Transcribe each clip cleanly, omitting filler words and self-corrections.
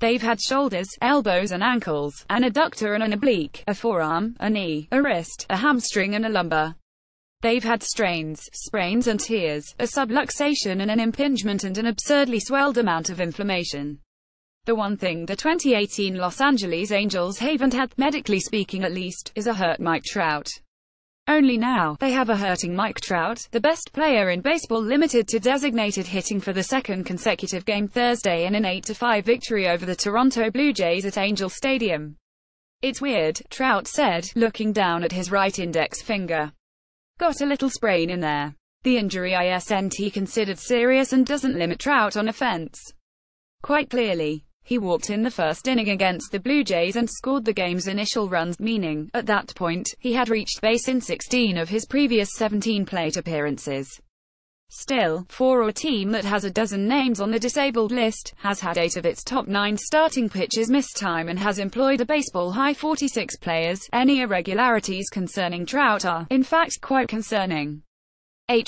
They've had shoulders, elbows and ankles, an adductor and an oblique, a forearm, a knee, a wrist, a hamstring and a lumbar. They've had strains, sprains and tears, a subluxation and an impingement and an absurdly swelled amount of inflammation. The one thing the 2018 Los Angeles Angels haven't had, medically speaking at least, is a hurt Mike Trout. Only now, they have a hurting Mike Trout, the best player in baseball, limited to designated hitting for the second consecutive game Thursday in an 8-5 victory over the Toronto Blue Jays at Angel Stadium. "It's weird," Trout said, looking down at his right index finger. "Got a little sprain in there. The injury isn't considered serious and doesn't limit Trout on offense. Quite clearly. He walked in the first inning against the Blue Jays and scored the game's initial runs, meaning, at that point, he had reached base in 16 of his previous 17 plate appearances. Still, for a team that has a dozen names on the disabled list, has had 8 of its top 9 starting pitchers miss time and has employed a baseball-high 46 players, any irregularities concerning Trout are, in fact, quite concerning.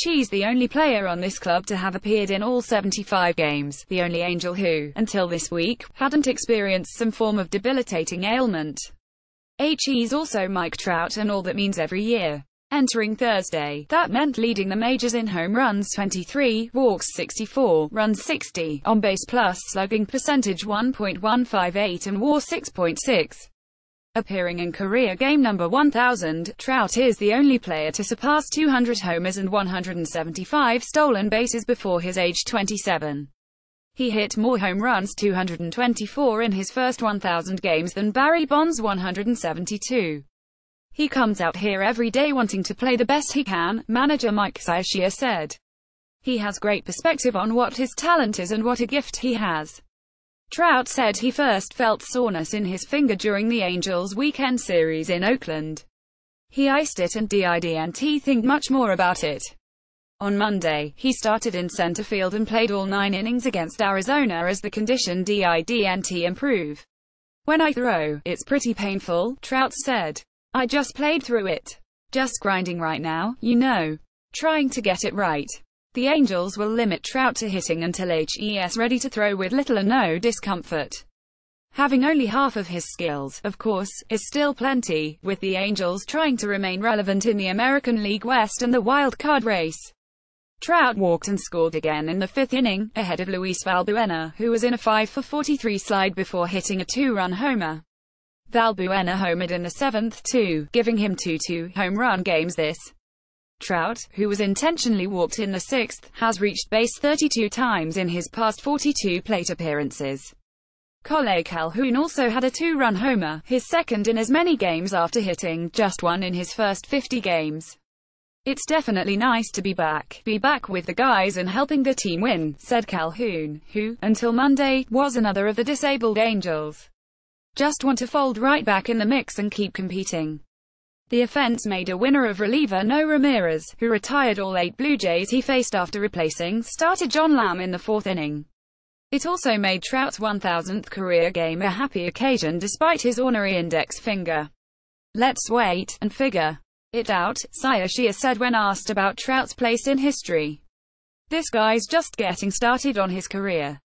He's the only player on this club to have appeared in all 75 games, the only Angel who, until this week, hadn't experienced some form of debilitating ailment. He's also Mike Trout, and all that means every year. Entering Thursday, that meant leading the majors in home runs 23, walks 64, runs 60, on-base plus slugging percentage 1.158 and WAR 6.6. Appearing in career game number 1000, Trout is the only player to surpass 200 homers and 175 stolen bases before his age 27. He hit more home runs, 224 in his first 1,000 games, than Barry Bonds' 172. "He comes out here every day wanting to play the best he can," manager Mike Scioscia said. "He has great perspective on what his talent is and what a gift he has." Trout said he first felt soreness in his finger during the Angels' weekend series in Oakland. He iced it and didn't think much more about it. On Monday, he started in center field and played all 9 innings against Arizona as the condition didn't improve. "When I throw, it's pretty painful," Trout said. "I just played through it. Just grinding right now, trying to get it right." The Angels will limit Trout to hitting until he's ready to throw with little or no discomfort. Having only half of his skills, of course, is still plenty, with the Angels trying to remain relevant in the American League West and the wild card race. Trout walked and scored again in the 5th inning, ahead of Luis Valbuena, who was in a 5-for-43 slide before hitting a 2-run homer. Valbuena homered in the 7th, too, giving him 2 home run games this. Trout, who was intentionally walked in the 6th, has reached base 32 times in his past 42 plate appearances. Kole Calhoun also had a 2-run homer, his second in as many games after hitting just 1 in his first 50 games. "It's definitely nice to be back with the guys and helping the team win," said Calhoun, who, until Monday, was another of the disabled Angels. "Just want to fold right back in the mix and keep competing." The offense made a winner of reliever No Ramirez, who retired all 8 Blue Jays he faced after replacing starter John Lamb in the 4th inning. It also made Trout's 1,000th career game a happy occasion despite his ornery index finger. "Let's wait and figure it out," Scioscia said when asked about Trout's place in history. "This guy's just getting started on his career.